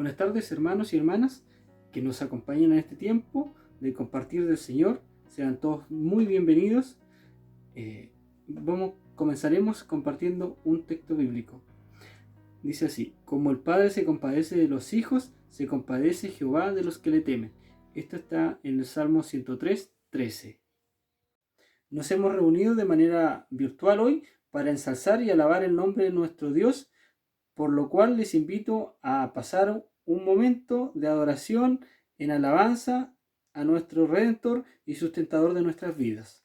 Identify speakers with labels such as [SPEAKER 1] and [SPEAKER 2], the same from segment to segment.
[SPEAKER 1] Buenas tardes, hermanos y hermanas que nos acompañan en este tiempo de compartir del Señor. Sean todos muy bienvenidos. Comenzaremos compartiendo un texto bíblico. Dice así: como el Padre se compadece de los hijos, se compadece Jehová de los que le temen. Esto está en el Salmo 103, 13. Nos hemos reunido de manera virtual hoy para ensalzar y alabar el nombre de nuestro Dios, por lo cual les invito a pasar un momento de adoración en alabanza a nuestro Redentor y sustentador de nuestras vidas.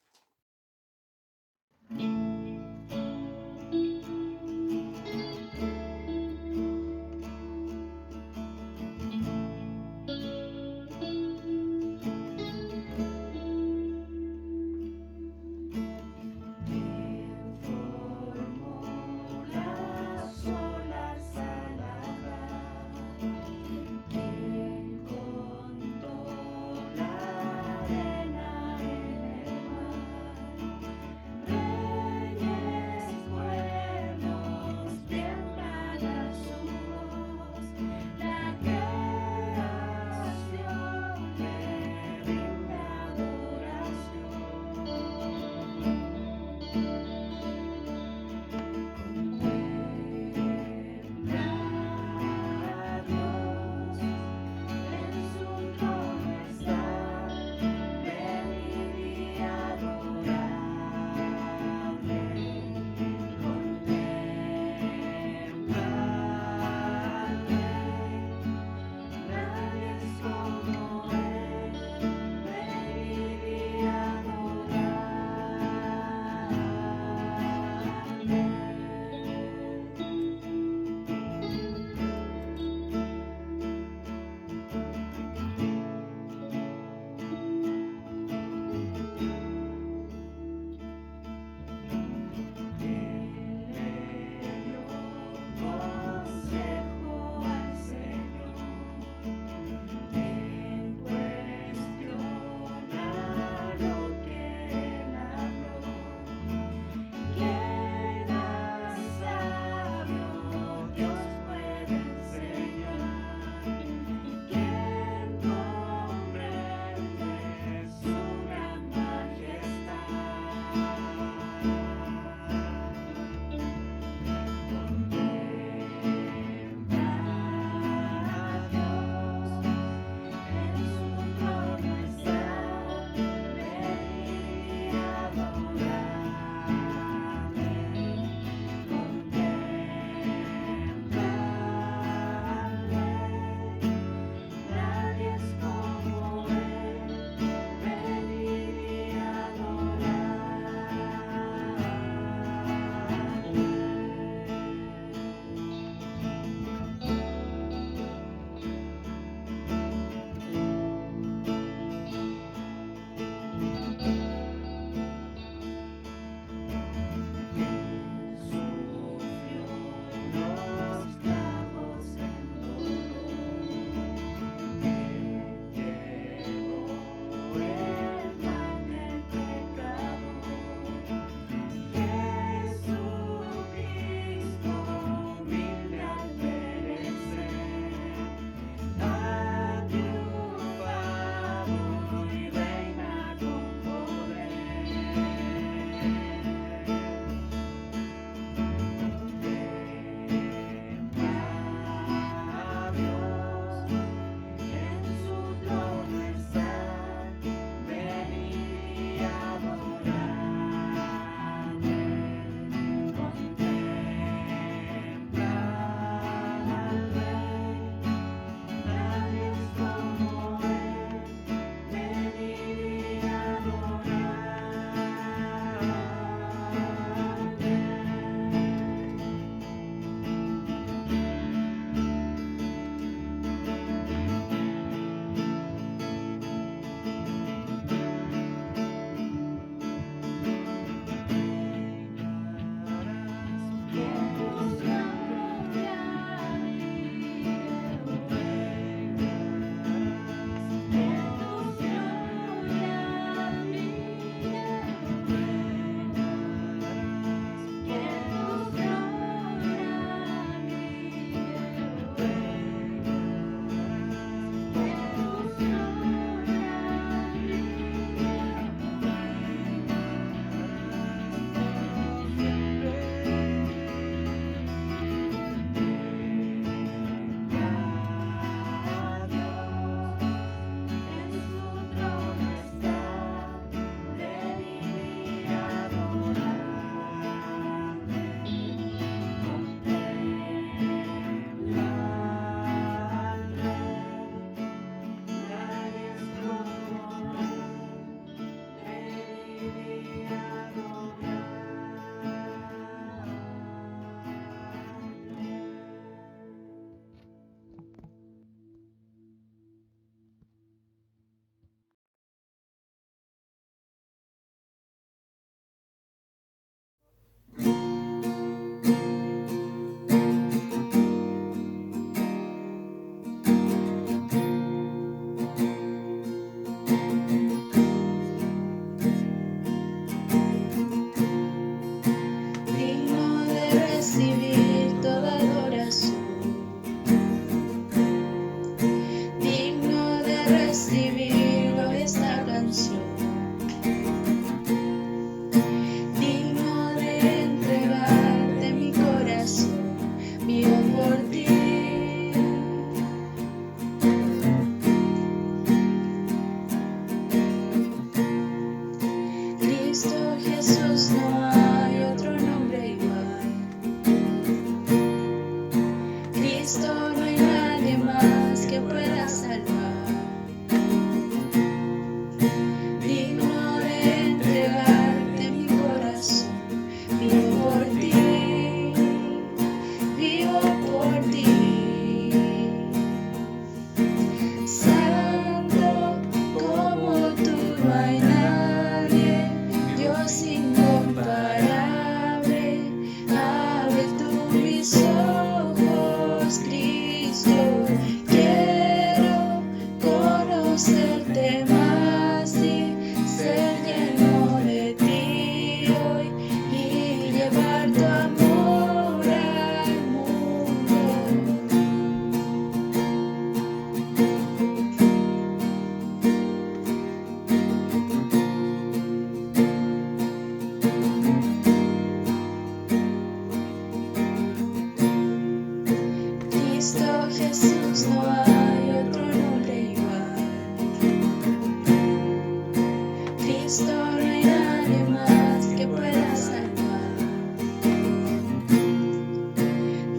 [SPEAKER 2] Cristo no hay nadie más que pueda salvar.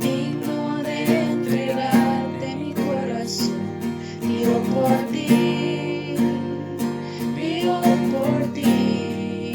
[SPEAKER 2] Digno de entregarte mi corazón, vivo por ti, vivo por ti.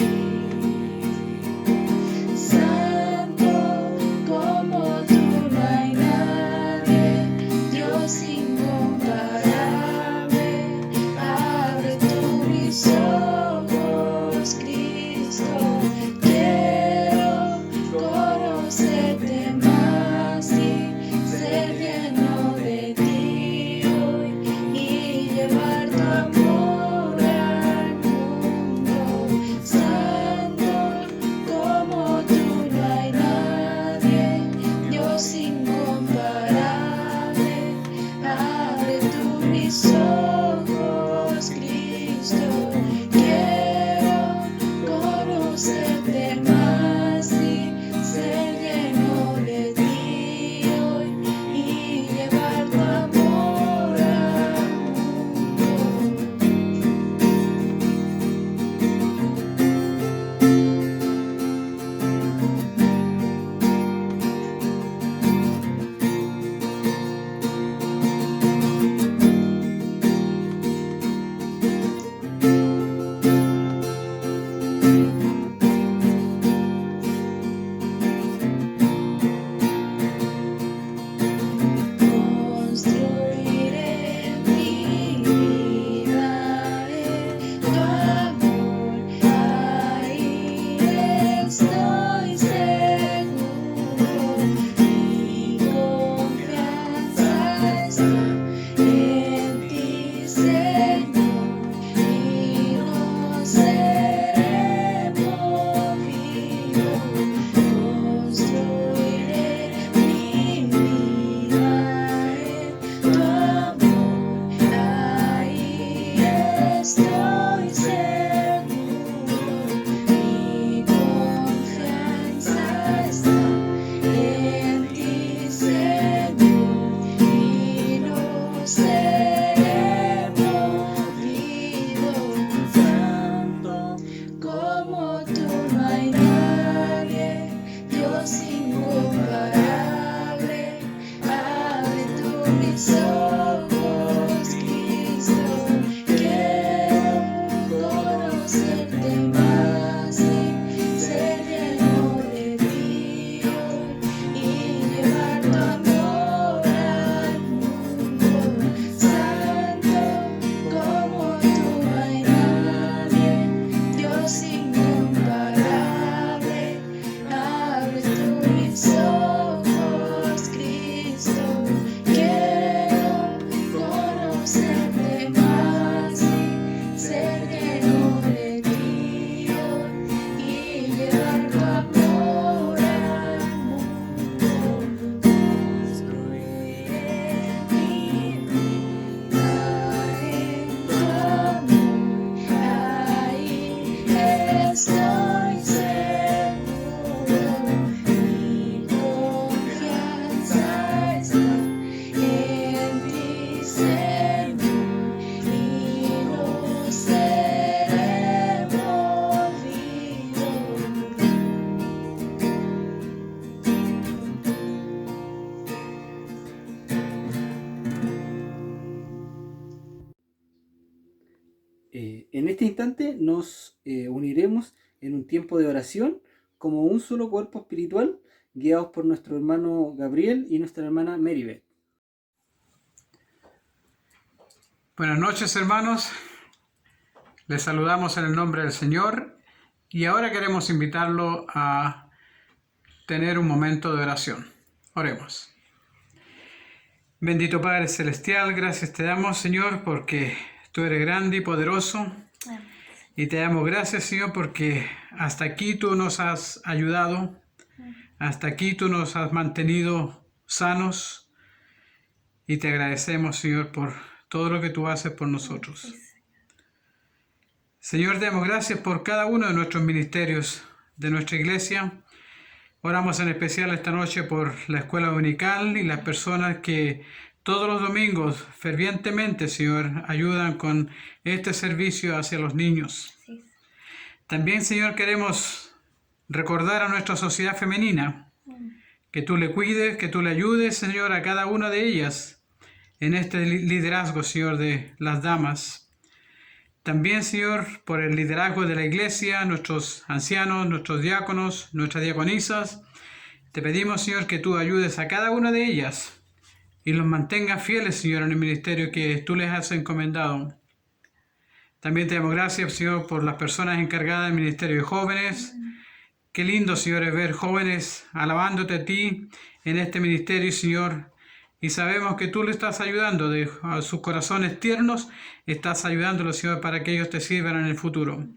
[SPEAKER 2] Santo como tú no hay nadie, Dios incomparable. Abre tú mis ojos, Cristo. Quiero conocerte más y ser lleno de ti hoy y llevar tu amor al mundo. Santo como tú no hay nadie, Dios incomparable. Abre tú mis ojos, Cristo. Quiero conocerte más y ser lleno de ti hoy y llevar tu amor al Construiré mi vida en tu amor, ahí estoy seguro. Mi confianza está en ti, Señor, y no seré movido. Construiré mi vida en tu amor, ahí estoy seguro. Mi confianza está en ti, Señor, y no seré movido. Santo como tú no hay nadie, Dios incomparable. Abre tú mis ojos, Cristo. Quiero conocerte más y ser lleno de ti hoy y llevar tu amor al mundo. Santo como tú no hay nadie, Dios incomparable. Abre tú mis ojos, Cristo. Quiero conocerte más y ser lleno de ti hoy y llevar tu amor al mundo. Construiré mi vida en tu amor, ahí estoy seguro. Mi confianza está en ti, Señor, y no seré movido.
[SPEAKER 1] En este instante nos uniremos en un tiempo de oración como un solo cuerpo espiritual, guiados por nuestro hermano Gabriel y nuestra hermana Meribeth.
[SPEAKER 3] Buenas noches, hermanos. Les saludamos en el nombre del Señor y ahora queremos invitarlo a tener un momento de oración. Oremos. Bendito Padre Celestial, gracias te damos, Señor, porque tú eres grande y poderoso. Y te damos gracias, Señor, porque hasta aquí tú nos has ayudado, hasta aquí tú nos has mantenido sanos y te agradecemos, Señor, por todo lo que tú haces por nosotros. Señor, te damos gracias por cada uno de nuestros ministerios de nuestra iglesia. Oramos en especial esta noche por la escuela dominical y las personas que todos los domingos fervientemente, Señor, ayudan con este servicio hacia los niños. También, Señor, queremos recordar a nuestra sociedad femenina, que tú le cuides, que tú le ayudes, Señor, a cada una de ellas en este liderazgo, Señor, de las damas. También, Señor, por el liderazgo de la iglesia, nuestros ancianos, nuestros diáconos, nuestras diaconisas, te pedimos, Señor, que tú ayudes a cada una de ellas y los mantengas fieles, Señor, en el ministerio que tú les has encomendado. También te damos gracias, Señor, por las personas encargadas del ministerio de jóvenes. Qué lindo, Señor, es ver jóvenes alabándote a ti en este ministerio, Señor. Y sabemos que tú le estás ayudando a sus corazones tiernos, estás ayudándolos, Señor, para que ellos te sirvan en el futuro.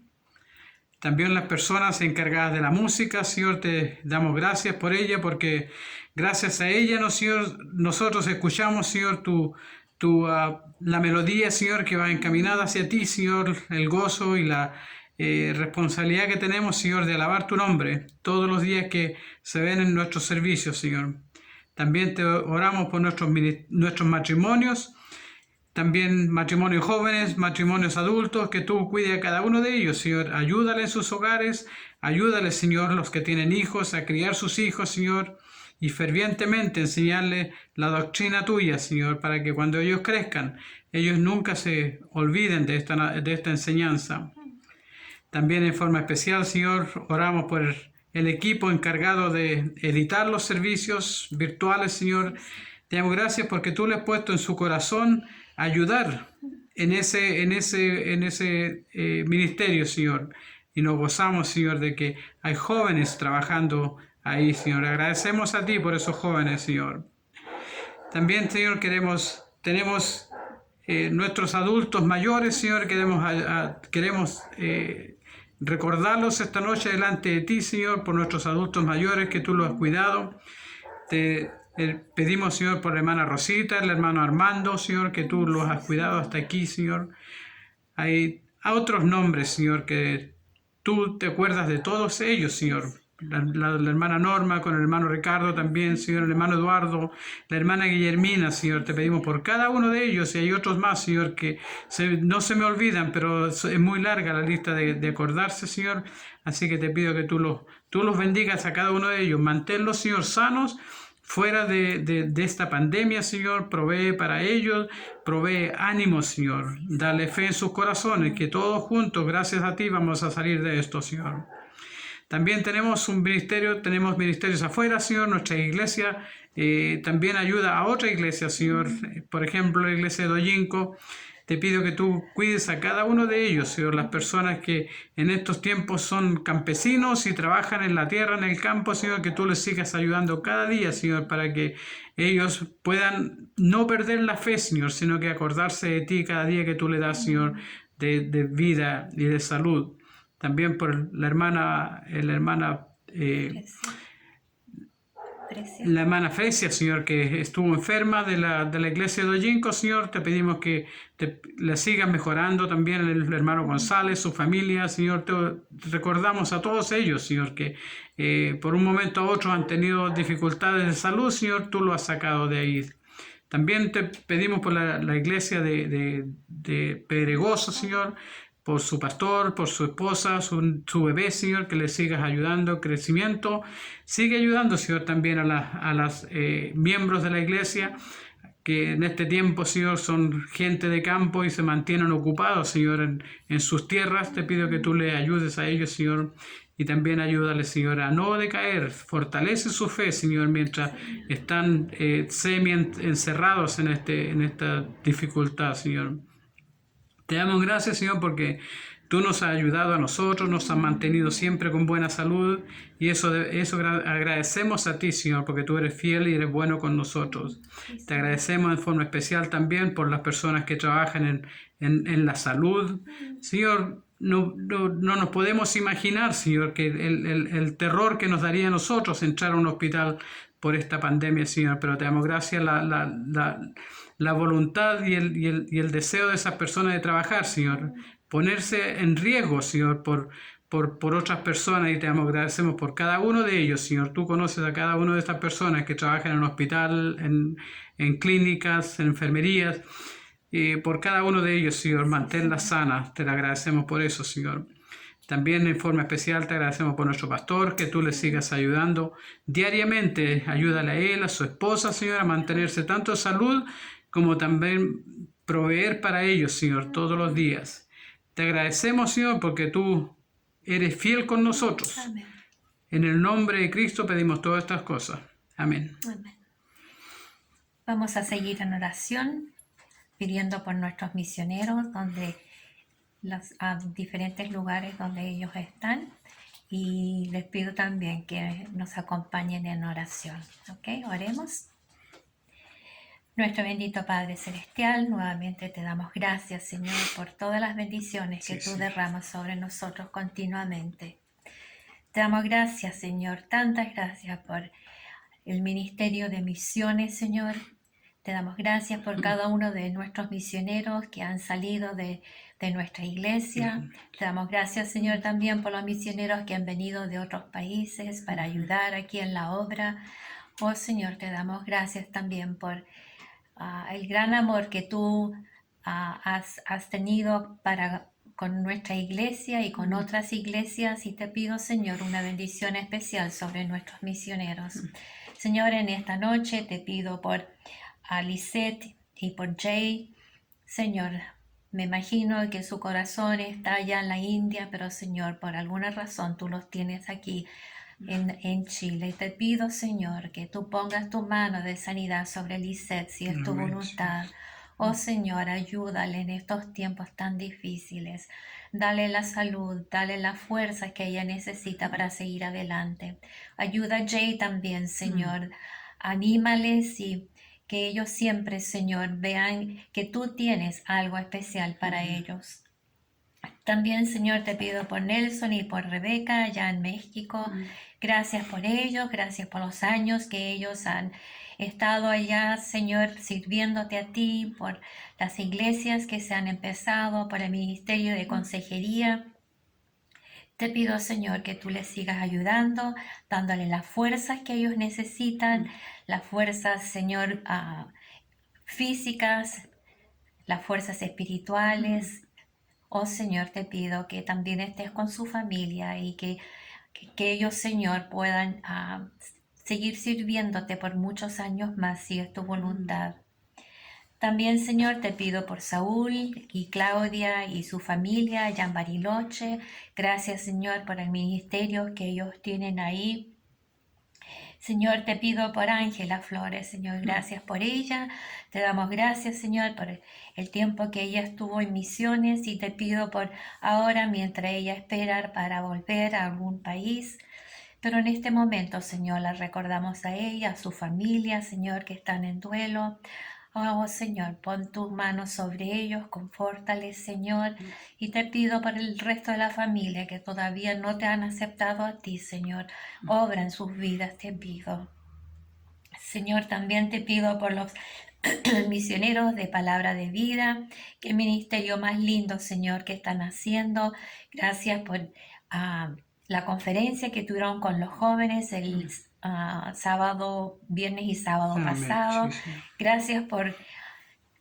[SPEAKER 3] También las personas encargadas de la música, Señor, te damos gracias por ella, porque gracias a ella, Señor, nosotros escuchamos, Señor, la melodía, Señor, que va encaminada hacia ti, Señor, el gozo y la responsabilidad que tenemos, Señor, de alabar tu nombre todos los días que se ven en nuestros servicios, Señor. También te oramos por nuestros matrimonios, también matrimonios jóvenes, matrimonios adultos, que tú cuides a cada uno de ellos, Señor. Ayúdale en sus hogares, ayúdale, Señor, los que tienen hijos, a criar sus hijos, Señor, y fervientemente enseñarles la doctrina tuya, Señor, para que cuando ellos crezcan, ellos nunca se olviden de esta enseñanza. También en forma especial, Señor, oramos por el equipo encargado de editar los servicios virtuales, Señor. Te damos gracias porque tú le has puesto en su corazón ayudar en ese ministerio, Señor. Y nos gozamos, Señor, de que hay jóvenes trabajando ahí, Señor. Agradecemos a ti por esos jóvenes, Señor. También, Señor, tenemos nuestros adultos mayores, Señor. Queremos recordarlos esta noche delante de ti, Señor, por nuestros adultos mayores, que tú los has cuidado. Te pedimos, Señor, por la hermana Rosita, el hermano Armando, Señor, que tú los has cuidado hasta aquí, Señor. Hay otros nombres, Señor, que tú te acuerdas de todos ellos, Señor. La hermana Norma, con el hermano Ricardo también, Señor, el hermano Eduardo, la hermana Guillermina, Señor, te pedimos por cada uno de ellos, y hay otros más, Señor, que no se me olvidan, pero es muy larga la lista de acordarse, Señor, así que te pido que tú los bendigas a cada uno de ellos, manténlos, Señor, sanos, fuera de esta pandemia, Señor, provee para ellos, provee ánimo, Señor, dale fe en sus corazones, que todos juntos, gracias a ti, vamos a salir de esto, Señor. También tenemos ministerios afuera, Señor, nuestra iglesia también ayuda a otra iglesia, Señor, por ejemplo, la iglesia de Doyinco. Te pido que tú cuides a cada uno de ellos, Señor, las personas que en estos tiempos son campesinos y trabajan en la tierra, en el campo, Señor, que tú les sigas ayudando cada día, Señor, para que ellos puedan no perder la fe, Señor, sino que acordarse de ti cada día que tú le das, Señor, de vida y de salud. También por la hermana Fresia, Señor, que estuvo enferma de la iglesia de Doyinco, Señor, te pedimos que la sigas mejorando. También el hermano González, su familia, Señor, te recordamos a todos ellos, Señor, que por un momento a otro han tenido dificultades de salud, Señor, tú lo has sacado de ahí. También te pedimos por la iglesia de Pedregoso, Señor, por su pastor, por su esposa, su bebé, Señor, que le sigas ayudando, crecimiento. Sigue ayudando, Señor, también a las miembros de la iglesia, que en este tiempo, Señor, son gente de campo y se mantienen ocupados, Señor, en sus tierras. Te pido que tú le ayudes a ellos, Señor, y también ayúdale, Señor, a no decaer. Fortalece su fe, Señor, mientras están encerrados en esta dificultad, Señor. Te damos gracias, Señor, porque tú nos has ayudado a nosotros, nos has mantenido siempre con buena salud, y eso agradecemos a ti, Señor, porque tú eres fiel y eres bueno con nosotros. Te agradecemos en forma especial también por las personas que trabajan en la salud. Señor, no nos podemos imaginar, Señor, que el terror que nos daría a nosotros entrar a un hospital por esta pandemia, Señor, pero te damos gracias la voluntad y el deseo de esas personas de trabajar, Señor, ponerse en riesgo, Señor, por otras personas, y te agradecemos por cada uno de ellos, Señor. Tú conoces a cada una de estas personas que trabajan en un hospital, en clínicas, en enfermerías, y por cada uno de ellos, Señor, manténlas sanas. Te lo agradecemos por eso, Señor. También en forma especial te agradecemos por nuestro pastor, que tú le sigas ayudando diariamente. Ayúdale a él, a su esposa, Señor, a mantenerse tanto en salud como también proveer para ellos, Señor, todos los días. Te agradecemos, Señor, porque tú eres fiel con nosotros.
[SPEAKER 4] Amén.
[SPEAKER 3] En el nombre de Cristo pedimos todas estas cosas. Amén.
[SPEAKER 4] Amén. Vamos a seguir en oración, pidiendo por nuestros misioneros, a diferentes lugares donde ellos están. Y les pido también que nos acompañen en oración. ¿Ok? Oremos. Nuestro bendito Padre Celestial, nuevamente te damos gracias, Señor, por todas las bendiciones que tú derramas sobre nosotros continuamente. Te damos gracias, Señor, tantas gracias por el Ministerio de Misiones, Señor. Te damos gracias por cada uno de nuestros misioneros que han salido de nuestra iglesia. Te damos gracias, Señor, también por los misioneros que han venido de otros países para ayudar aquí en la obra. Oh, Señor, te damos gracias también por el gran amor que tú has tenido con nuestra iglesia y con otras iglesias, y te pido, Señor, una bendición especial sobre nuestros misioneros. Señor, en esta noche te pido por Lisette y por Jay. Señor, me imagino que su corazón está allá en la India, pero Señor, por alguna razón tú los tienes aquí en Chile. Te pido, Señor, que tú pongas tu mano de sanidad sobre Lisette si es tu voluntad. Oh Señor, ayúdale en estos tiempos tan difíciles. Dale la salud, dale la fuerza que ella necesita para seguir adelante. Ayuda a Jay también, Señor. Anímales y que ellos siempre, Señor, vean que tú tienes algo especial para ellos. También, Señor, te pido por Nelson y por Rebeca allá en México. Gracias por ellos, gracias por los años que ellos han estado allá, Señor, sirviéndote a ti, por las iglesias que se han empezado, por el ministerio de consejería. Te pido, Señor, que tú les sigas ayudando, dándole las fuerzas que ellos necesitan, las fuerzas, Señor, físicas, las fuerzas espirituales. Oh Señor, te pido que también estés con su familia y que ellos, Señor, puedan seguir sirviéndote por muchos años más, si es tu voluntad. También, Señor, te pido por Saúl y Claudia y su familia allá en Bariloche. Gracias, Señor, por el ministerio que ellos tienen ahí. Señor, te pido por Ángela Flores, Señor, gracias por ella. Te damos gracias, Señor, por el tiempo que ella estuvo en misiones, y te pido por ahora, mientras ella espera para volver a algún país. Pero en este momento, Señor, la recordamos a ella, a su familia, Señor, que están en duelo. Oh, Señor, pon tus manos sobre ellos, confórtales, Señor, y te pido por el resto de la familia que todavía no te han aceptado a ti, Señor. Obra en sus vidas, te pido. Señor, también te pido por los misioneros de Palabra de Vida, qué ministerio más lindo, Señor, que están haciendo. Gracias por la conferencia que tuvieron con los jóvenes el sábado, viernes y sábado pasado.
[SPEAKER 3] Sí.
[SPEAKER 4] Gracias por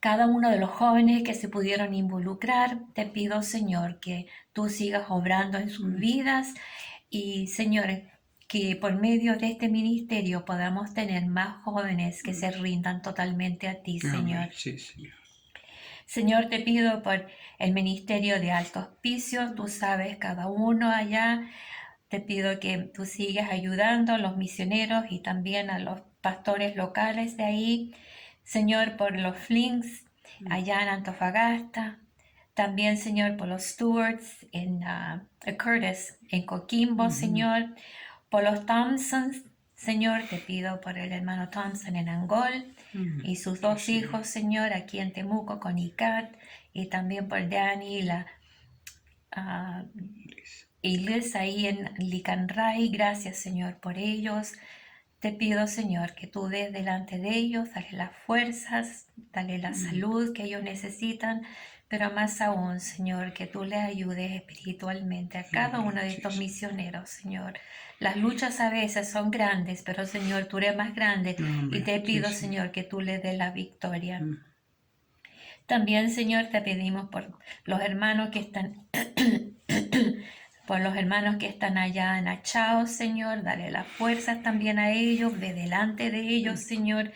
[SPEAKER 4] cada uno de los jóvenes que se pudieron involucrar. Te pido, Señor, que tú sigas obrando en sus vidas, y, Señor, que por medio de este ministerio podamos tener más jóvenes que se rindan totalmente a ti, Señor.
[SPEAKER 3] Sí, Señor.
[SPEAKER 4] Señor, te pido por el ministerio de Alto Hospicio. Tú sabes cada uno allá. Te pido que tú sigas ayudando a los misioneros y también a los pastores locales de ahí. Señor, por los Flings allá en Antofagasta. También, Señor, por los Stewarts en Curtis, en Coquimbo, Señor. Por los Thompsons, Señor, te pido por el hermano Thompson en Angol y sus dos hijos, Señor, aquí en Temuco con Icat. Y también por Danny y la iglesia ahí en Licanray. Gracias, Señor, por ellos. Te pido, Señor, que tú des delante de ellos, dale las fuerzas, dale la salud que ellos necesitan, pero más aún, Señor, que tú les ayudes espiritualmente a cada uno de estos misioneros, Señor. Las luchas a veces son grandes, pero, Señor, tú eres más grande, y te pido, Señor, que tú les des la victoria. También, Señor, te pedimos por los hermanos que están por los hermanos que están allá en Achao, Señor, dale las fuerzas también a ellos, ve delante de ellos, Señor.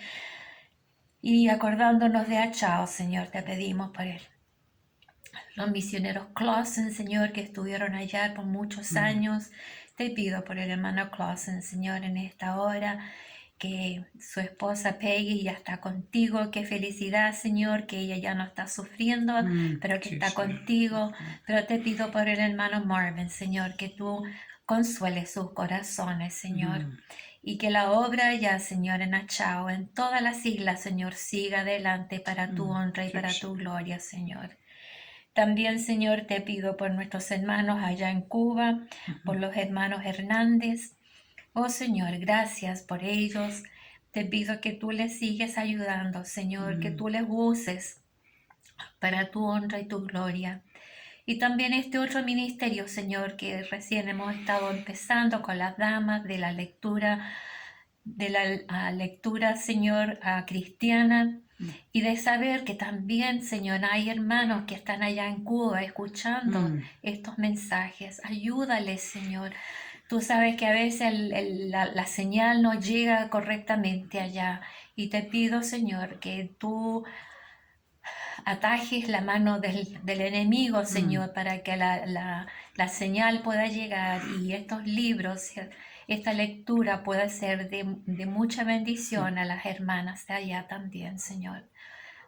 [SPEAKER 4] Y acordándonos de Achao, Señor, te pedimos por él. Los misioneros Clausen, Señor, que estuvieron allá por muchos años. Te pido por el hermano Clausen, Señor, en esta hora, que su esposa Peggy ya está contigo. Qué felicidad, Señor, que ella ya no está sufriendo, pero que
[SPEAKER 3] Sí,
[SPEAKER 4] está
[SPEAKER 3] Señor.
[SPEAKER 4] contigo. Pero te pido por el hermano Marvin, Señor, que tú consueles sus corazones, Señor. Y que la obra ya, Señor, en Achao, en todas las islas, Señor, siga adelante para tu honra y
[SPEAKER 3] Sí,
[SPEAKER 4] para tu
[SPEAKER 3] Señor.
[SPEAKER 4] gloria, Señor. También, Señor, te pido por nuestros hermanos allá en Cuba, por los hermanos Hernández. Oh, Señor, gracias por ellos. Te pido que tú les sigues ayudando, Señor, que tú les uses para tu honra y tu gloria. Y también este otro ministerio, Señor, que recién hemos estado empezando con las damas de la lectura, Señor, cristiana, y de saber que también, Señor, hay hermanos que están allá en Cuba escuchando estos mensajes. Ayúdales, Señor. Tú sabes que a veces la señal no llega correctamente allá. Y te pido, Señor, que tú atajes la mano del enemigo, Señor, para que la señal pueda llegar y estos libros, esta lectura pueda ser de mucha bendición a las hermanas de allá también, Señor.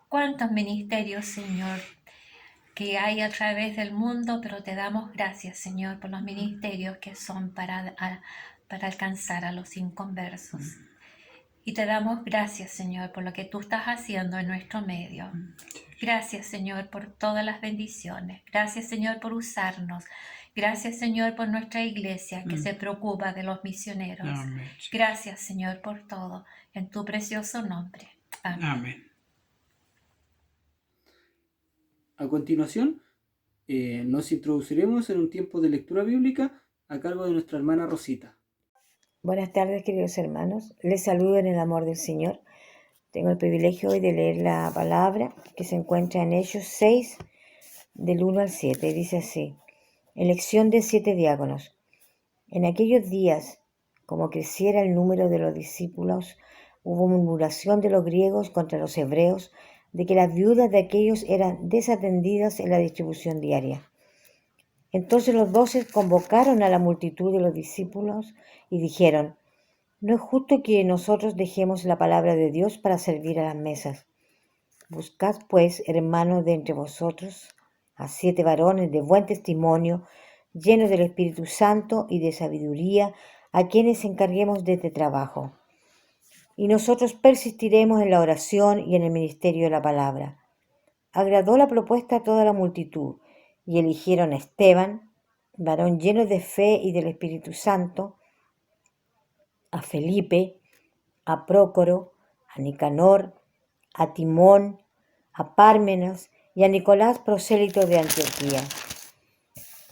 [SPEAKER 4] Cuántos ministerios, Señor, que hay a través del mundo, pero te damos gracias, Señor, por los ministerios que son para alcanzar a los inconversos. Y te damos gracias, Señor, por lo que tú estás haciendo en nuestro medio. Gracias, Señor, por todas las bendiciones. Gracias, Señor, por usarnos. Gracias, Señor, por nuestra iglesia que se preocupa de los misioneros.
[SPEAKER 3] Amén.
[SPEAKER 4] Gracias, Señor, por todo. En tu precioso nombre. Amén.
[SPEAKER 3] Amén.
[SPEAKER 1] A continuación, nos introduciremos en un tiempo de lectura bíblica a cargo de nuestra hermana Rosita.
[SPEAKER 5] Buenas tardes, queridos hermanos. Les saludo en el amor del Señor. Tengo el privilegio hoy de leer la palabra que se encuentra en Hechos 6, del 1 al 7. Dice así: elección de 7 diáconos. En aquellos días, como creciera el número de los discípulos, hubo murmuración de los griegos contra los hebreos de que las viudas de aquellos eran desatendidas en la distribución diaria. Entonces los 12 convocaron a la multitud de los discípulos y dijeron: no es justo que nosotros dejemos la palabra de Dios para servir a las mesas. Buscad, pues, hermanos, de entre vosotros a 7 varones de buen testimonio, llenos del Espíritu Santo y de sabiduría, a quienes encarguemos de este trabajo. Y nosotros persistiremos en la oración y en el ministerio de la palabra. Agradó la propuesta a toda la multitud, y eligieron a Esteban, varón lleno de fe y del Espíritu Santo, a Felipe, a Prócoro, a Nicanor, a Timón, a Pármenas y a Nicolás, prosélito de Antioquía,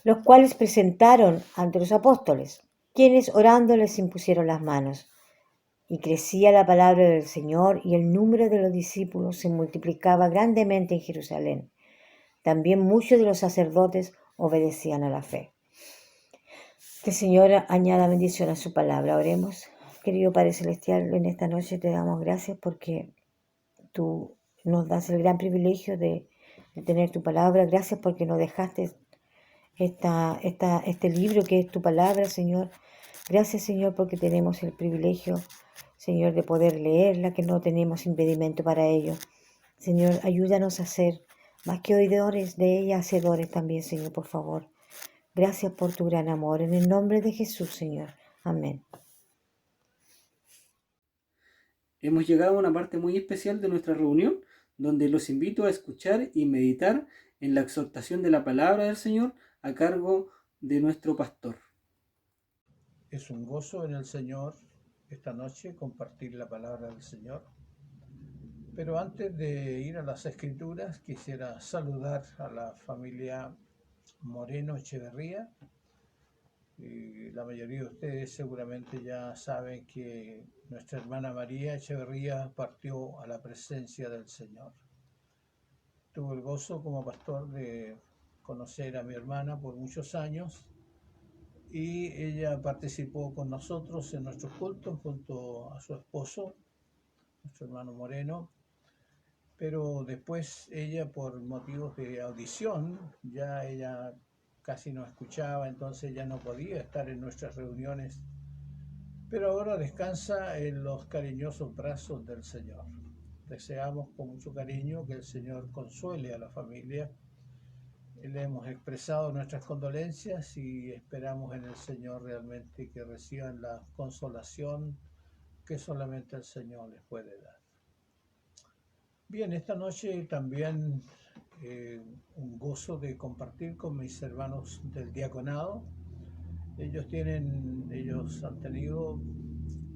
[SPEAKER 5] los cuales presentaron ante los apóstoles, quienes orando les impusieron las manos. Y crecía la palabra del Señor, y el número de los discípulos se multiplicaba grandemente en Jerusalén. También muchos de los sacerdotes obedecían a la fe. Que el Señor añada bendición a su palabra. Oremos. Querido Padre Celestial, en esta noche te damos gracias porque tú nos das el gran privilegio de tener tu palabra. Gracias porque nos dejaste este libro que es tu palabra, Señor. Gracias, Señor, porque tenemos el privilegio, Señor, de poder leerla, que no tenemos impedimento para ello. Señor, ayúdanos a ser más que oidores de ella, hacedores también, Señor, por favor. Gracias por tu gran amor. En el nombre de Jesús, Señor. Amén.
[SPEAKER 1] Hemos llegado a una parte muy especial de nuestra reunión, donde los invito a escuchar y meditar en la exhortación de la palabra del Señor a cargo de nuestro pastor.
[SPEAKER 6] Es un gozo en el Señor esta noche compartir la palabra del Señor. Pero antes de ir a las Escrituras, quisiera saludar a la familia Moreno Echeverría. La mayoría de ustedes seguramente ya saben que nuestra hermana María Echeverría partió a la presencia del Señor. Tuve el gozo como pastor de conocer a mi hermana por muchos años y ella participó con nosotros en nuestros cultos junto a su esposo, nuestro hermano Moreno, pero después ella, por motivos de audición, ya ella casi no escuchaba, entonces ya no podía estar en nuestras reuniones, pero ahora descansa en los cariñosos brazos del Señor. Deseamos con mucho cariño que el Señor consuele a la familia. Le hemos expresado nuestras condolencias y esperamos en el Señor realmente que reciban la consolación que solamente el Señor les puede dar. Bien, esta noche también un gozo de compartir con mis hermanos del diaconado. Ellos han tenido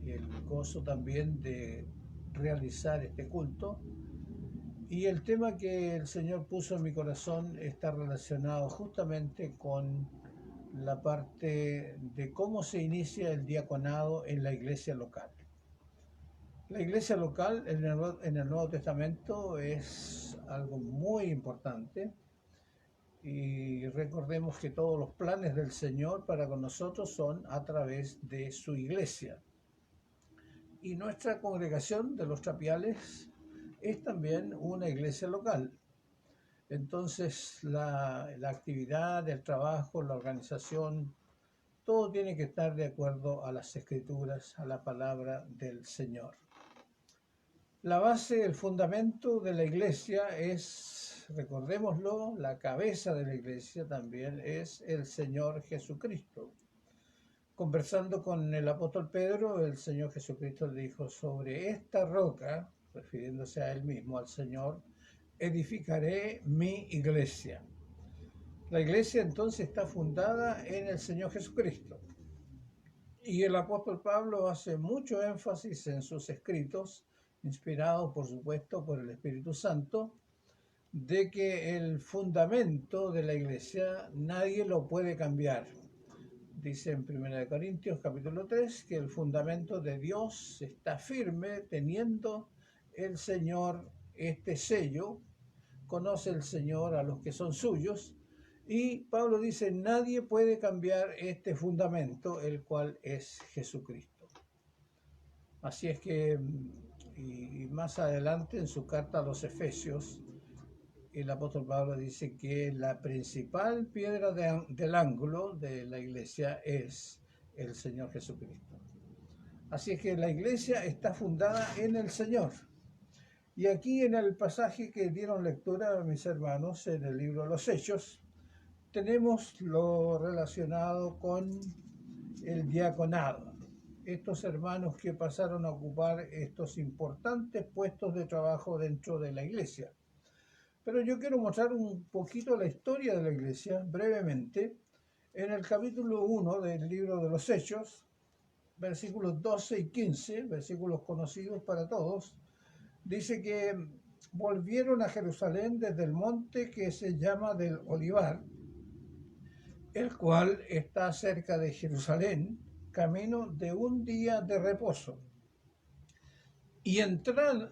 [SPEAKER 6] el gozo también de realizar este culto. Y el tema que el Señor puso en mi corazón está relacionado justamente con la parte de cómo se inicia el diaconado en la iglesia local. La iglesia local en el Nuevo Testamento es algo muy importante y recordemos que todos los planes del Señor para con nosotros son a través de su iglesia. Y nuestra congregación de los Trapiales es también una iglesia local. Entonces la actividad, el trabajo, la organización, todo tiene que estar de acuerdo a las Escrituras, a la palabra del Señor. La base, el fundamento de la iglesia es, recordémoslo, la cabeza de la iglesia también es el Señor Jesucristo. Conversando con el apóstol Pedro, el Señor Jesucristo le dijo: sobre esta roca, refiriéndose a él mismo, al Señor, edificaré mi iglesia. La iglesia entonces está fundada en el Señor Jesucristo. Y el apóstol Pablo hace mucho énfasis en sus escritos, inspirados por supuesto por el Espíritu Santo, de que el fundamento de la iglesia nadie lo puede cambiar. Dice en 1 Corintios capítulo 3 que el fundamento de Dios está firme teniendo el Señor este sello, conoce el Señor a los que son suyos, y Pablo dice: nadie puede cambiar este fundamento, el cual es Jesucristo. Así es que, y más adelante en su carta a los Efesios, el apóstol Pablo dice que la principal piedra del ángulo de la iglesia es el Señor Jesucristo. Así es que la iglesia está fundada en el Señor. Y aquí en el pasaje que dieron lectura mis hermanos en el libro de los Hechos, tenemos lo relacionado con el diaconado. Estos hermanos que pasaron a ocupar estos importantes puestos de trabajo dentro de la iglesia. Pero yo quiero mostrar un poquito la historia de la iglesia, brevemente, en el capítulo 1 del libro de los Hechos, versículos 12 y 15, versículos conocidos para todos. Dice que volvieron a Jerusalén desde el monte que se llama del Olivar, el cual está cerca de Jerusalén, camino de un día de reposo. Y entrados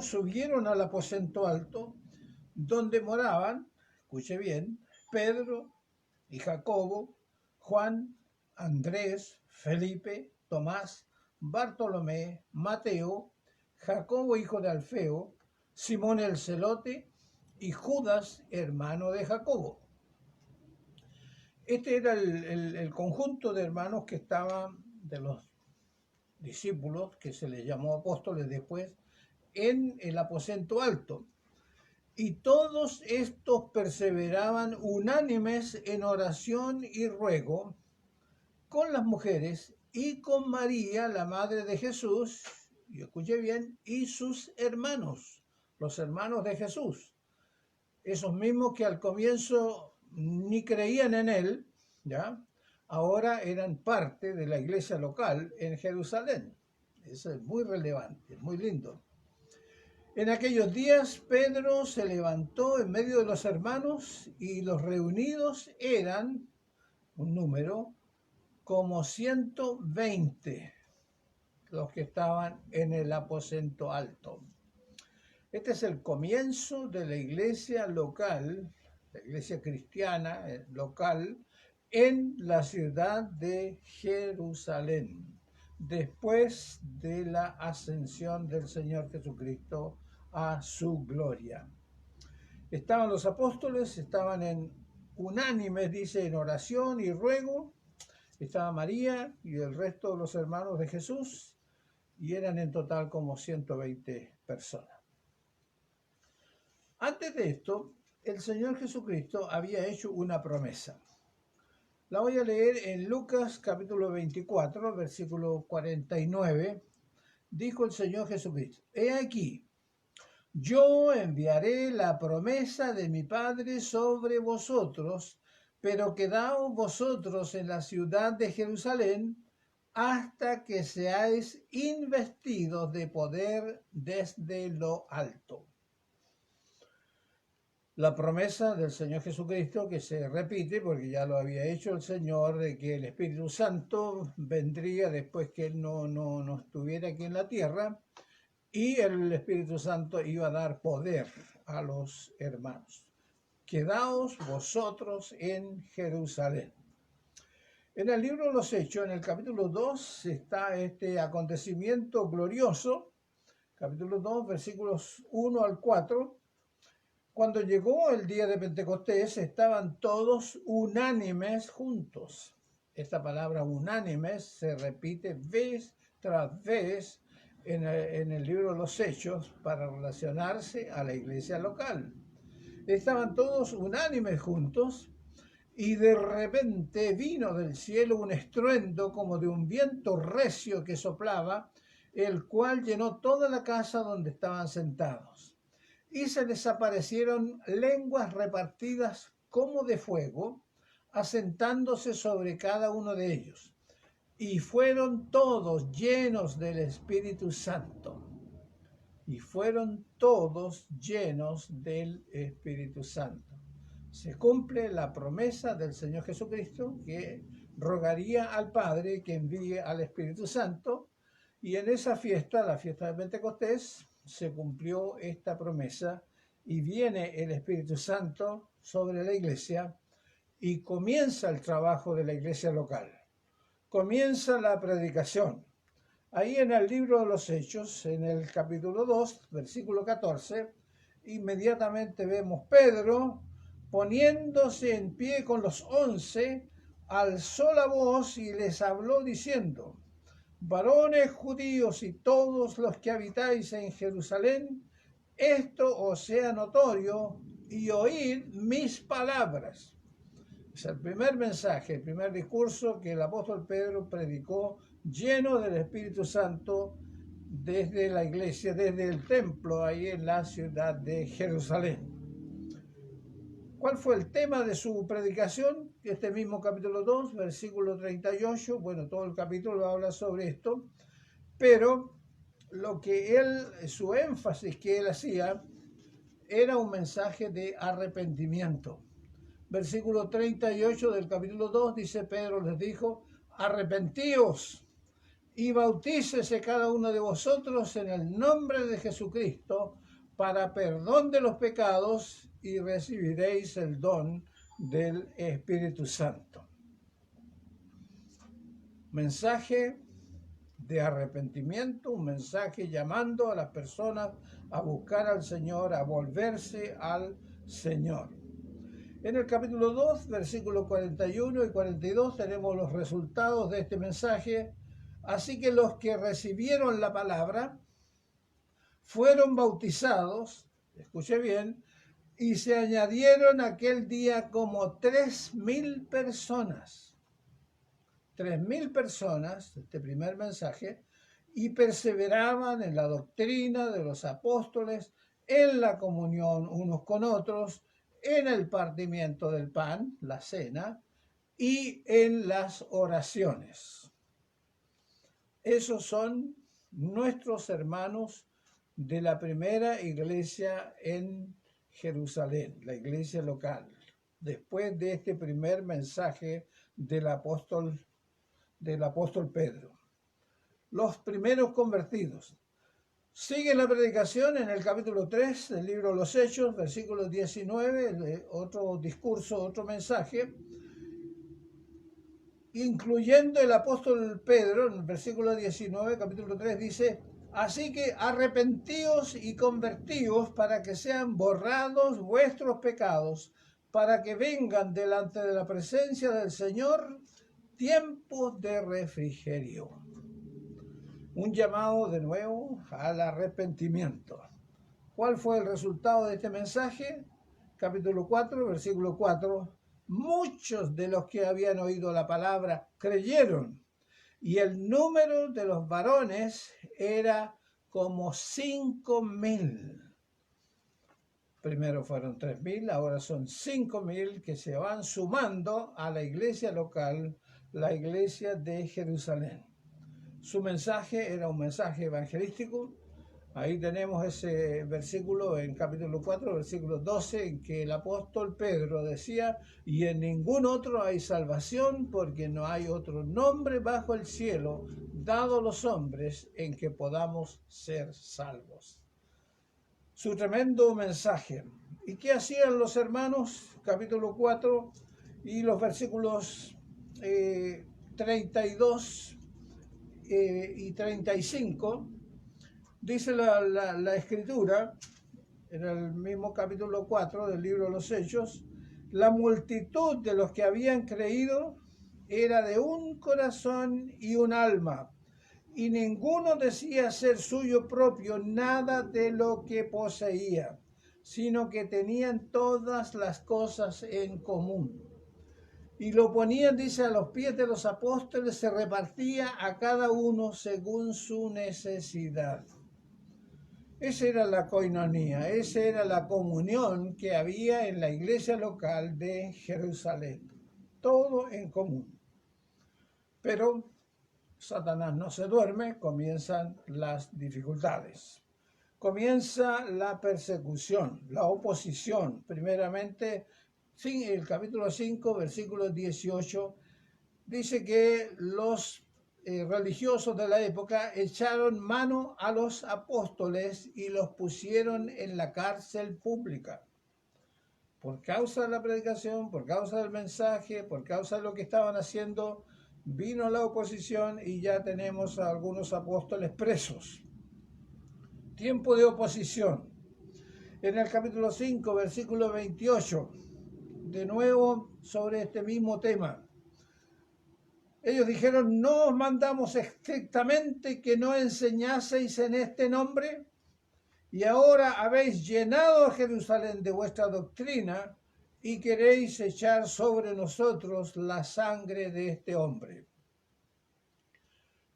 [SPEAKER 6] subieron al aposento alto, donde moraban, escuche bien, Pedro y Jacobo, Juan, Andrés, Felipe, Tomás, Bartolomé, Mateo, Jacobo hijo de Alfeo, Simón el Celote y Judas, hermano de Jacobo. Este era el conjunto de hermanos que estaban, de los discípulos, que se les llamó apóstoles después, en el aposento alto. Y todos estos perseveraban unánimes en oración y ruego con las mujeres y con María, la madre de Jesús, y escuche bien, y sus hermanos, los hermanos de Jesús, esos mismos que al comienzo ni creían en él, ¿ya? Ahora eran parte de la iglesia local en Jerusalén. Eso es muy relevante, muy lindo. En aquellos días Pedro se levantó en medio de los hermanos y los reunidos eran, un número, como 120 los que estaban en el aposento alto. Este es el comienzo de la iglesia local la iglesia cristiana local, en la ciudad de Jerusalén, después de la ascensión del Señor Jesucristo a su gloria. Estaban los apóstoles, estaban unánimes, dice, en oración y ruego. Estaba María y el resto de los hermanos de Jesús, y eran en total como 120 personas. Antes de esto, el Señor Jesucristo había hecho una promesa. La voy a leer en Lucas capítulo 24, versículo 49. Dijo el Señor Jesucristo: He aquí, yo enviaré la promesa de mi Padre sobre vosotros, pero quedaos vosotros en la ciudad de Jerusalén hasta que seáis investidos de poder desde lo alto. La promesa del Señor Jesucristo, que se repite porque ya lo había hecho el Señor, de que el Espíritu Santo vendría después que Él no estuviera aquí en la tierra, y el Espíritu Santo iba a dar poder a los hermanos. Quedaos vosotros en Jerusalén. En el libro de los Hechos, en el capítulo 2, está este acontecimiento glorioso, capítulo 2, versículos 1 al 4. Cuando llegó el día de Pentecostés, estaban todos unánimes juntos. Esta palabra unánimes se repite vez tras vez en el libro de los Hechos para relacionarse a la iglesia local. Estaban todos unánimes juntos, y de repente vino del cielo un estruendo como de un viento recio que soplaba, el cual llenó toda la casa donde estaban sentados. Y se les aparecieron lenguas repartidas como de fuego, asentándose sobre cada uno de ellos. Y fueron todos llenos del Espíritu Santo. Y fueron todos llenos del Espíritu Santo. Se cumple la promesa del Señor Jesucristo, que rogaría al Padre que envíe al Espíritu Santo. Y en esa fiesta, la fiesta de Pentecostés, se cumplió esta promesa y viene el Espíritu Santo sobre la iglesia y comienza el trabajo de la iglesia local. Comienza la predicación. Ahí en el libro de los Hechos, en el capítulo 2, versículo 14, inmediatamente vemos Pedro poniéndose en pie con los 11, alzó la voz y les habló diciendo: Varones judíos y todos los que habitáis en Jerusalén, esto os sea notorio y oíd mis palabras. Es el primer mensaje, el primer discurso que el apóstol Pedro predicó lleno del Espíritu Santo desde la iglesia, desde el templo ahí en la ciudad de Jerusalén. ¿Cuál fue el tema de su predicación? Este mismo capítulo 2, versículo 38, bueno, todo el capítulo habla sobre esto, pero lo que su énfasis que él hacía era un mensaje de arrepentimiento. Versículo 38 del capítulo 2 dice: Pedro les dijo: arrepentíos y bautícese cada uno de vosotros en el nombre de Jesucristo para perdón de los pecados y recibiréis el don del Espíritu Santo. Mensaje de arrepentimiento, un mensaje llamando a las personas a buscar al Señor, a volverse al Señor. En el capítulo 2, versículos 41 y 42 tenemos los resultados de este mensaje. Así que los que recibieron la palabra fueron bautizados, escuche bien, y se añadieron aquel día como 3.000 personas. 3.000 personas, este primer mensaje, y perseveraban en la doctrina de los apóstoles, en la comunión unos con otros, en el partimiento del pan, la cena, y en las oraciones. Esos son nuestros hermanos de la primera iglesia en Jerusalén, la iglesia local, después de este primer mensaje del apóstol Pedro. Los primeros convertidos. Sigue la predicación en el capítulo 3 del libro de los Hechos, versículo 19, otro discurso, otro mensaje, incluyendo el apóstol Pedro, en el versículo 19, capítulo 3, dice: así que arrepentíos y convertíos para que sean borrados vuestros pecados, para que vengan delante de la presencia del Señor tiempos de refrigerio. Un llamado de nuevo al arrepentimiento. ¿Cuál fue el resultado de este mensaje? Capítulo 4, versículo 4. Muchos de los que habían oído la palabra creyeron, y el número de los varones era como 5.000. Primero fueron 3.000, ahora son 5.000 que se van sumando a la iglesia local, la iglesia de Jerusalén. Su mensaje era un mensaje evangelístico. Ahí tenemos ese versículo en capítulo 4, versículo 12, en que el apóstol Pedro decía: y en ningún otro hay salvación, porque no hay otro nombre bajo el cielo dado a los hombres en que podamos ser salvos. Su tremendo mensaje. ¿Y qué hacían los hermanos? Capítulo 4 y los versículos 32 y 35, dice la escritura, en el mismo capítulo 4 del libro de los Hechos: la multitud de los que habían creído era de un corazón y un alma, y ninguno decía ser suyo propio nada de lo que poseía, sino que tenían todas las cosas en común. Y lo ponían, dice, a los pies de los apóstoles, se repartía a cada uno según su necesidad. Esa era la coinonía, esa era la comunión que había en la iglesia local de Jerusalén. Todo en común. Pero Satanás no se duerme, comienzan las dificultades. Comienza la persecución, la oposición. Primeramente, el capítulo 5, versículo 18, dice que los religiosos de la época echaron mano a los apóstoles y los pusieron en la cárcel pública. Por causa de la predicación, por causa del mensaje, por causa de lo que estaban haciendo, vino la oposición y ya tenemos a algunos apóstoles presos. Tiempo de oposición. En el capítulo 5, versículo 28, de nuevo sobre este mismo tema. Ellos dijeron: ¿no os mandamos estrictamente que no enseñaseis en este nombre? Y ahora habéis llenado a Jerusalén de vuestra doctrina y queréis echar sobre nosotros la sangre de este hombre.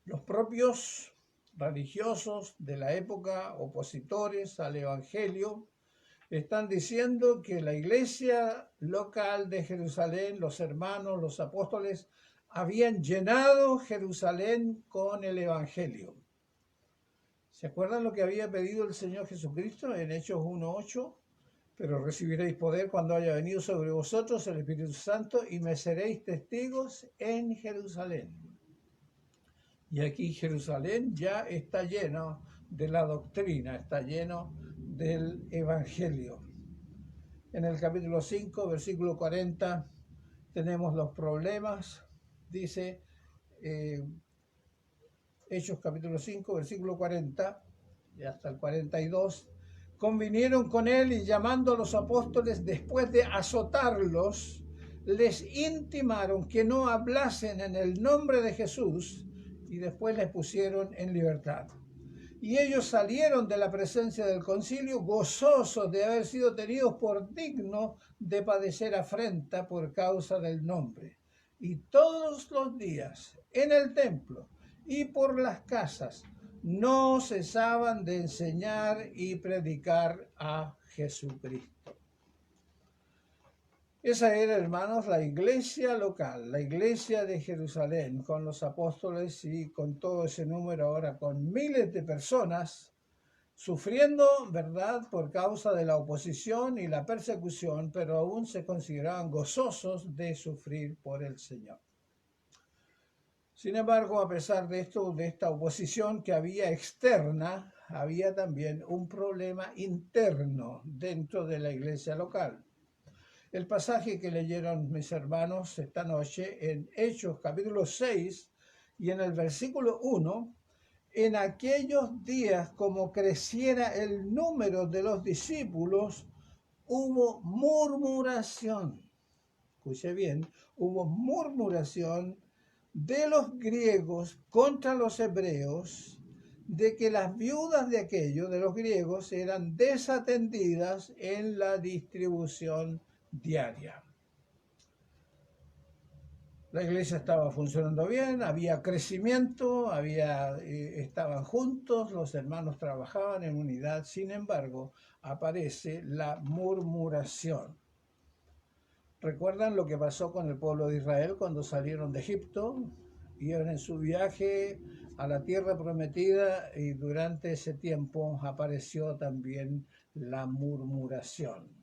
[SPEAKER 6] Los propios religiosos de la época, opositores al Evangelio, están diciendo que la iglesia local de Jerusalén, los hermanos, los apóstoles, habían llenado Jerusalén con el Evangelio. ¿Se acuerdan lo que había pedido el Señor Jesucristo en Hechos 1:8? Pero recibiréis poder cuando haya venido sobre vosotros el Espíritu Santo y me seréis testigos en Jerusalén. Y aquí Jerusalén ya está lleno de la doctrina, está lleno del Evangelio. En el capítulo 5, versículo 40, tenemos los problemas. Dice Hechos capítulo 5, versículo 40 y hasta el 42. Convinieron con él y llamando a los apóstoles después de azotarlos, les intimaron que no hablasen en el nombre de Jesús y después les pusieron en libertad. Y ellos salieron de la presencia del concilio gozosos de haber sido tenidos por dignos de padecer afrenta por causa del nombre. Y todos los días en el templo y por las casas no cesaban de enseñar y predicar a Jesucristo. Esa era, hermanos, la iglesia local, la iglesia de Jerusalén, con los apóstoles y con todo ese número ahora, con miles de personas sufriendo, ¿verdad?, por causa de la oposición y la persecución, pero aún se consideraban gozosos de sufrir por el Señor. Sin embargo, a pesar de esto, de esta oposición que había externa había también un problema interno dentro de la iglesia local. El pasaje que leyeron mis hermanos esta noche en Hechos capítulo 6 y en el versículo 1, en aquellos días como creciera el número de los discípulos, hubo murmuración. Escuche bien, hubo murmuración de los griegos contra los hebreos, de que las viudas de aquellos, de los griegos, eran desatendidas en la distribución diaria. La iglesia estaba funcionando bien, había crecimiento, estaban juntos, los hermanos trabajaban en unidad. Sin embargo, aparece la murmuración. ¿Recuerdan lo que pasó con el pueblo de Israel cuando salieron de Egipto? Iban en su viaje a la tierra prometida y durante ese tiempo apareció también la murmuración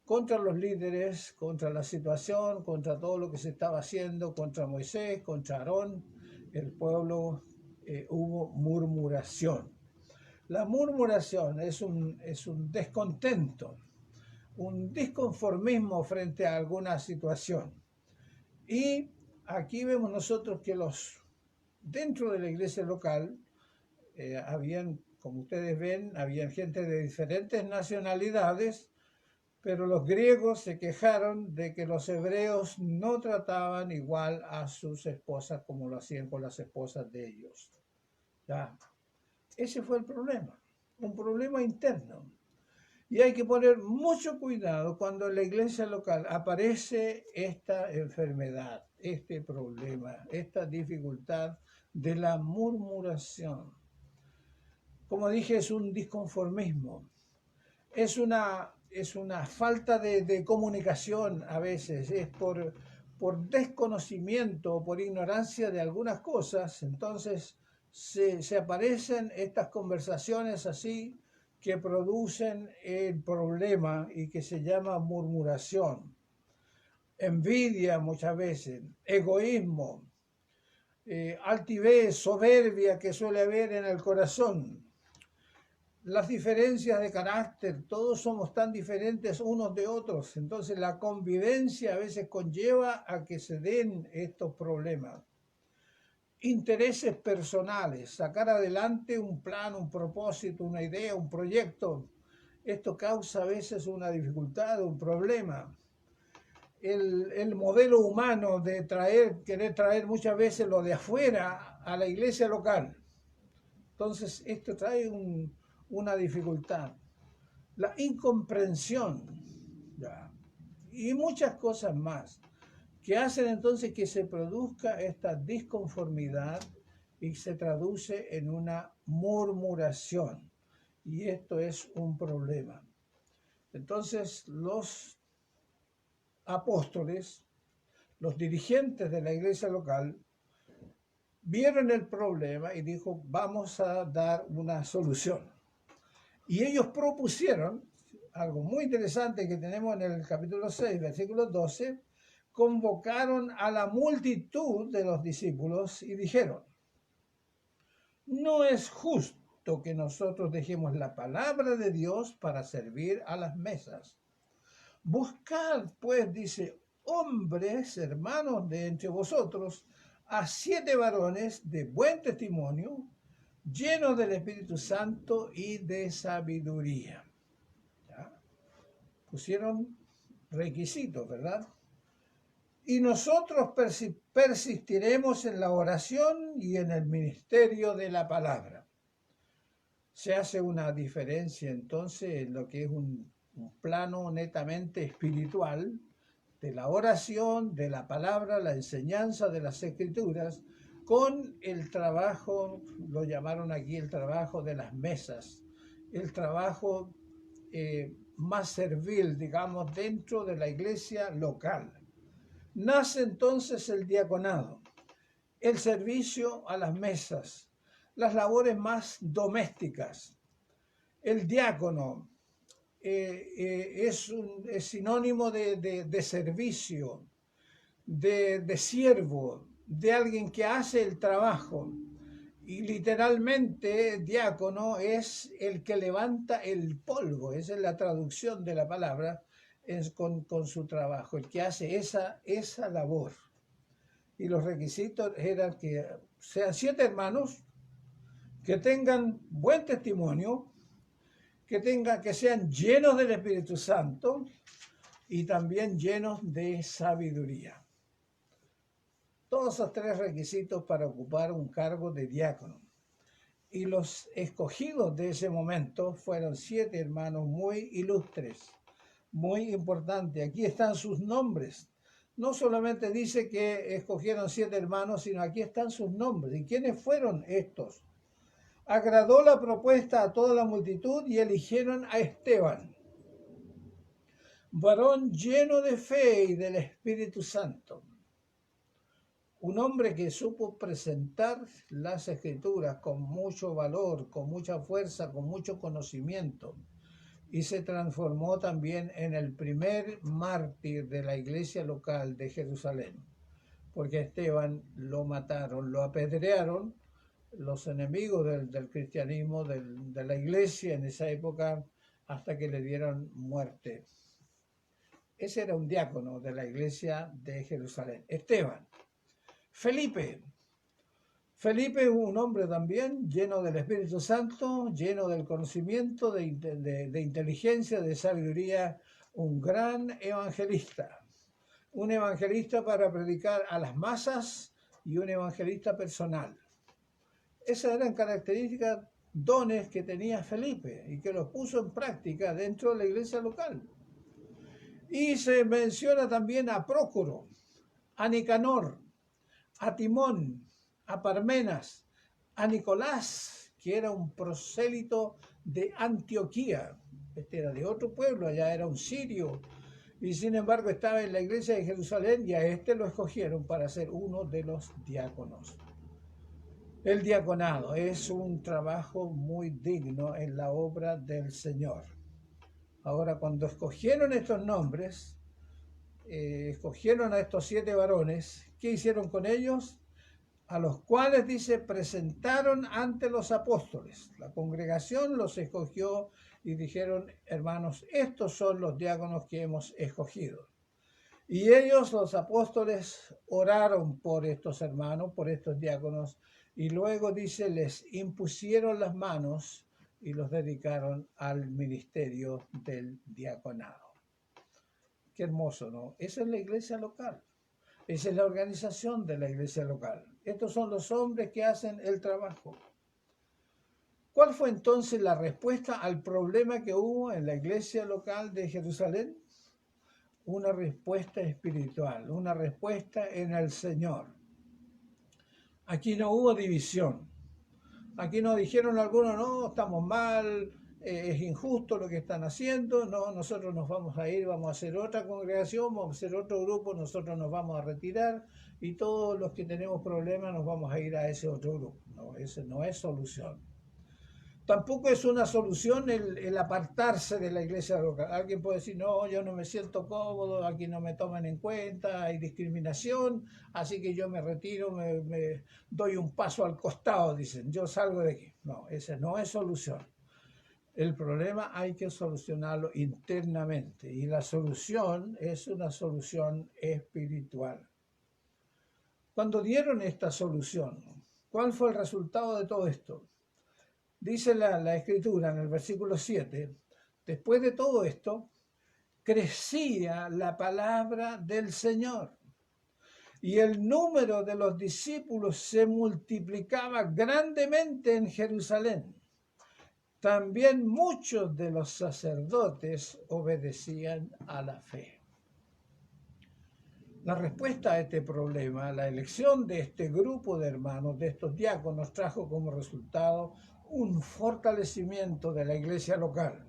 [SPEAKER 6] contra los líderes, contra la situación, contra todo lo que se estaba haciendo, contra Moisés, contra Aarón. El pueblo hubo murmuración. La murmuración es un descontento, un disconformismo frente a alguna situación. Y aquí vemos nosotros que dentro de la iglesia local habían, como ustedes ven, habían gente de diferentes nacionalidades, pero los griegos se quejaron de que los hebreos no trataban igual a sus esposas como lo hacían con las esposas de ellos. ¿Ya? Ese fue el problema, un problema interno. Y hay que poner mucho cuidado cuando en la iglesia local aparece esta enfermedad, este problema, esta dificultad de la murmuración. Como dije, es un disconformismo, es una falta de comunicación a veces, es por desconocimiento, por ignorancia de algunas cosas. Entonces se aparecen estas conversaciones así que producen el problema y que se llama murmuración. Envidia muchas veces, egoísmo, altivez, soberbia que suele haber en el corazón. Las diferencias de carácter, todos somos tan diferentes unos de otros, entonces la convivencia a veces conlleva a que se den estos problemas. Intereses personales, sacar adelante un plan, un propósito, una idea, un proyecto, esto causa a veces una dificultad, un problema. El modelo humano de querer traer muchas veces lo de afuera a la iglesia local. Entonces esto trae una dificultad. La incomprensión, ¿ya? Y muchas cosas más que hacen entonces que se produzca esta disconformidad y se traduce en una murmuración. Y esto es un problema. Entonces los apóstoles, los dirigentes de la iglesia local, vieron el problema y dijo, vamos a dar una solución. Y ellos propusieron algo muy interesante que tenemos en el capítulo 6, versículo 12, convocaron a la multitud de los discípulos y dijeron, no es justo que nosotros dejemos la palabra de Dios para servir a las mesas. Buscad, pues, dice, hombres, hermanos de entre vosotros, a 7 varones de buen testimonio, llenos del Espíritu Santo y de sabiduría. ¿Ya? Pusieron requisitos, ¿verdad? Y nosotros persistiremos en la oración y en el ministerio de la palabra. Se hace una diferencia entonces en lo que es un plano netamente espiritual, de la oración, de la palabra, la enseñanza de las escrituras, con el trabajo, lo llamaron aquí el trabajo de las mesas, el trabajo más servil, digamos, dentro de la iglesia local. Nace entonces el diaconado, el servicio a las mesas, las labores más domésticas. El diácono es sinónimo de servicio, de siervo, de alguien que hace el trabajo. Y literalmente diácono es el que levanta el polvo, esa es la traducción de la palabra, es con su trabajo, el que hace esa labor. Y los requisitos eran que sean 7 hermanos, que tengan buen testimonio, que sean llenos del Espíritu Santo y también llenos de sabiduría. Todos esos 3 requisitos para ocupar un cargo de diácono. Y los escogidos de ese momento fueron 7 hermanos muy ilustres, muy importantes. Aquí están sus nombres. No solamente dice que escogieron 7 hermanos, sino aquí están sus nombres. ¿Y quiénes fueron estos? Agradó la propuesta a toda la multitud y eligieron a Esteban, varón lleno de fe y del Espíritu Santo. Un hombre que supo presentar las Escrituras con mucho valor, con mucha fuerza, con mucho conocimiento, y se transformó también en el primer mártir de la iglesia local de Jerusalén, porque a Esteban lo mataron, lo apedrearon los enemigos del cristianismo, de la iglesia en esa época, hasta que le dieron muerte. Ese era un diácono de la iglesia de Jerusalén, Esteban. Felipe es un hombre también lleno del Espíritu Santo, lleno del conocimiento, de inteligencia, de sabiduría, un gran evangelista. Un evangelista para predicar a las masas y un evangelista personal. Esas eran características, dones que tenía Felipe y que los puso en práctica dentro de la iglesia local. Y se menciona también a Prócoro, a Nicanor, a Timón, a Parmenas, a Nicolás, que era un prosélito de Antioquía. Este era de otro pueblo, allá era un sirio, y sin embargo estaba en la iglesia de Jerusalén y a este lo escogieron para ser uno de los diáconos. El diaconado es un trabajo muy digno en la obra del Señor. Ahora, cuando escogieron estos nombres, escogieron a estos 7 varones, ¿qué hicieron con ellos? A los cuales, dice, presentaron ante los apóstoles. La congregación los escogió y dijeron, hermanos, estos son los diáconos que hemos escogido. Y ellos, los apóstoles, oraron por estos hermanos, por estos diáconos, y luego, dice, les impusieron las manos y los dedicaron al ministerio del diaconado. Qué hermoso, ¿no? Esa es la iglesia local. Esa es la organización de la iglesia local. Estos son los hombres que hacen el trabajo. ¿Cuál fue entonces la respuesta al problema que hubo en la iglesia local de Jerusalén? Una respuesta espiritual, una respuesta en el Señor. Aquí no hubo división. Aquí no dijeron algunos, no, estamos mal, es injusto lo que están haciendo, no, nosotros nos vamos a ir, vamos a hacer otra congregación, vamos a hacer otro grupo, nosotros nos vamos a retirar y todos los que tenemos problemas nos vamos a ir a ese otro grupo. No, esa no es solución. Tampoco es una solución el apartarse de la iglesia local. Alguien puede decir, no, yo no me siento cómodo, aquí no me toman en cuenta, hay discriminación, así que yo me retiro, me doy un paso al costado, dicen, yo salgo de aquí. No, esa no es solución. El problema hay que solucionarlo internamente y la solución es una solución espiritual. Cuando dieron esta solución, ¿cuál fue el resultado de todo esto? Dice la Escritura en el versículo 7, después de todo esto, crecía la palabra del Señor y el número de los discípulos se multiplicaba grandemente en Jerusalén. También muchos de los sacerdotes obedecían a la fe. La respuesta a este problema, la elección de este grupo de hermanos, de estos diáconos, trajo como resultado un fortalecimiento de la iglesia local.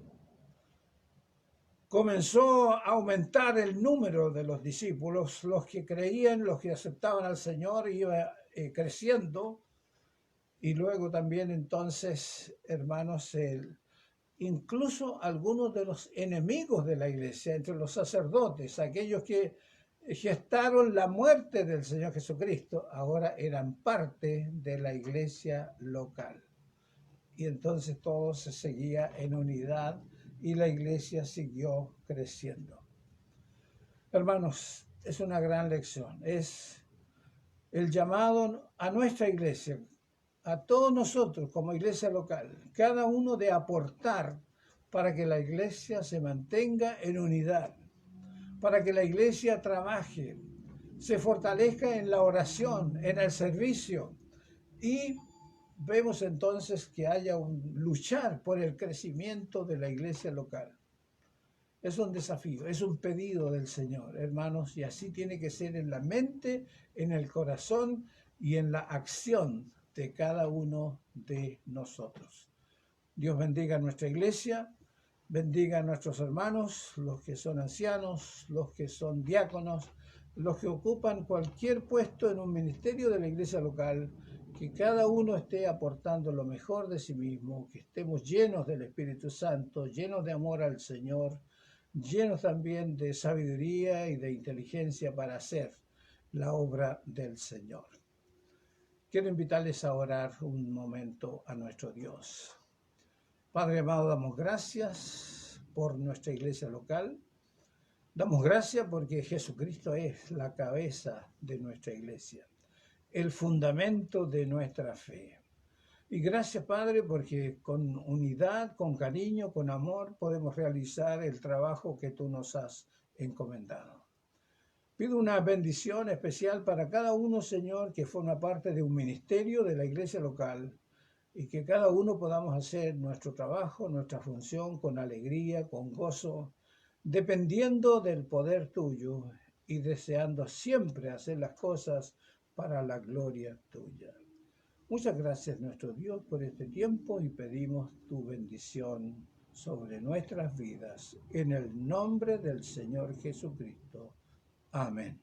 [SPEAKER 6] Comenzó a aumentar el número de los discípulos, los que creían, los que aceptaban al Señor, iba creciendo. Y luego también entonces, hermanos, incluso algunos de los enemigos de la iglesia, entre los sacerdotes, aquellos que gestaron la muerte del Señor Jesucristo, ahora eran parte de la iglesia local. Y entonces todo se seguía en unidad y la iglesia siguió creciendo. Hermanos, es una gran lección. Es el llamado a nuestra iglesia, a todos nosotros como iglesia local, cada uno de aportar para que la iglesia se mantenga en unidad, para que la iglesia trabaje, se fortalezca en la oración, en el servicio, y vemos entonces que haya un luchar por el crecimiento de la iglesia local. Es un desafío, es un pedido del Señor, hermanos, y así tiene que ser en la mente, en el corazón y en la acción de cada uno de nosotros. Dios bendiga a nuestra iglesia, bendiga a nuestros hermanos, los que son ancianos, los que son diáconos, los que ocupan cualquier puesto en un ministerio de la iglesia local, que cada uno esté aportando lo mejor de sí mismo, que estemos llenos del Espíritu Santo, llenos de amor al Señor, llenos también de sabiduría y de inteligencia para hacer la obra del Señor. Quiero invitarles a orar un momento a nuestro Dios. Padre amado, damos gracias por nuestra iglesia local. Damos gracias porque Jesucristo es la cabeza de nuestra iglesia, el fundamento de nuestra fe. Y gracias, Padre, porque con unidad, con cariño, con amor, podemos realizar el trabajo que tú nos has encomendado. Pido una bendición especial para cada uno, Señor, que forma parte de un ministerio de la iglesia local, y que cada uno podamos hacer nuestro trabajo, nuestra función con alegría, con gozo, dependiendo del poder tuyo y deseando siempre hacer las cosas para la gloria tuya. Muchas gracias, nuestro Dios, por este tiempo, y pedimos tu bendición sobre nuestras vidas. En el nombre del Señor Jesucristo. Amén.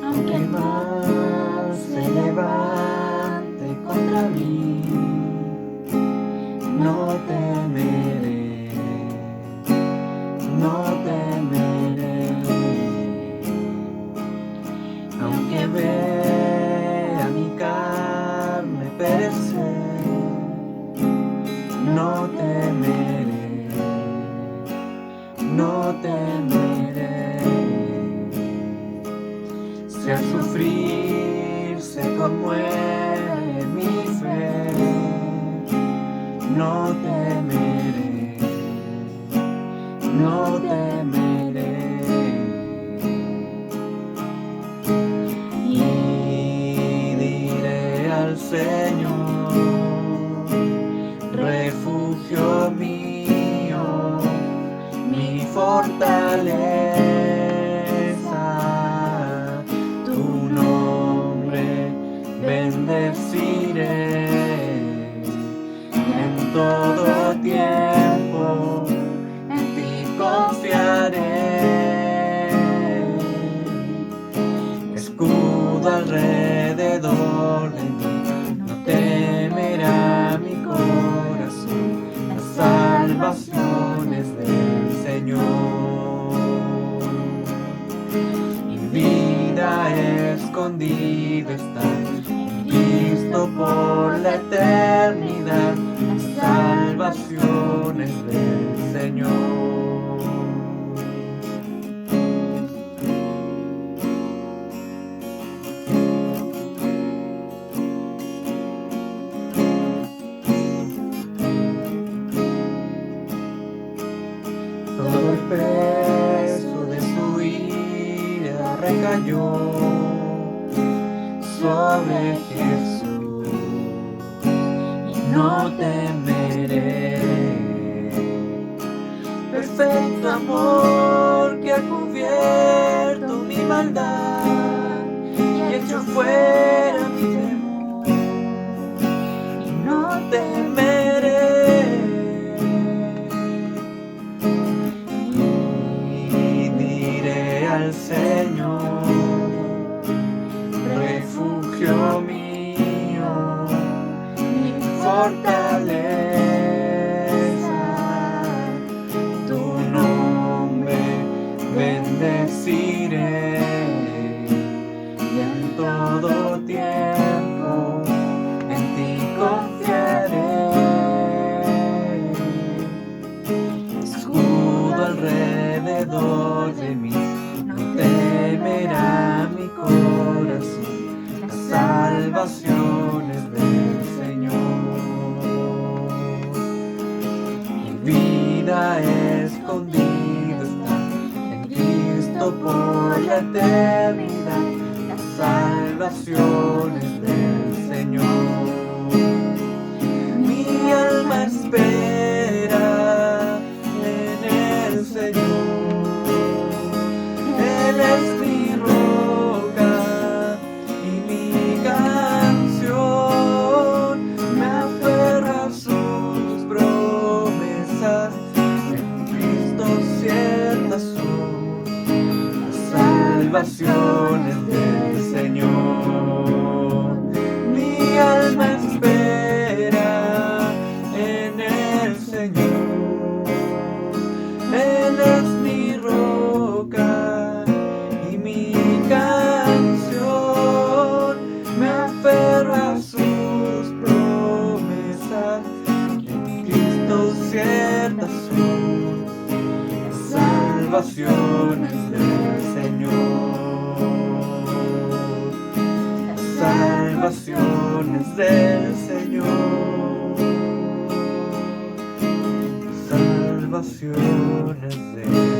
[SPEAKER 2] Aunque el mal se levante contra mí, no temeré, no temeré. Aunque vea mi carne perecer, no temeré, no temeré. Si al sufrir se conmueve mi fe, no temeré, no temeré. Y diré al Señor, refugio mío, mi fortaleza. Bendeciré en todo tiempo, en ti confiaré. Escudo alrededor de mí, no temerá mi corazón, las salvaciones del Señor. Mi vida escondida está, visto por la eternidad, las salvaciones del Señor. Todo el peso de su ira recayó sobre Jesús, y no temeré. Perfecto amor que ha cubierto
[SPEAKER 7] al Señor, refugio mío, mi fortaleza, tu nombre bendeciré y en todo tiempo en ti confiaré. Escudo alrededor de mí, no temerá mi corazón, las salvaciones del Señor. Mi vida escondida está en Cristo por la eternidad, las salvaciones del Señor. Mi alma espera en el Señor, Él es mi roca y mi canción, me aferro a sus promesas, en Cristo ciertas son las salvaciones del Señor. Mi alma espera en el Señor, Él es mi roca y mi canción, me aferro a sus promesas, en Cristo ciertas son las salvaciones del Señor, las salvaciones del Señor, salvaciones del Señor.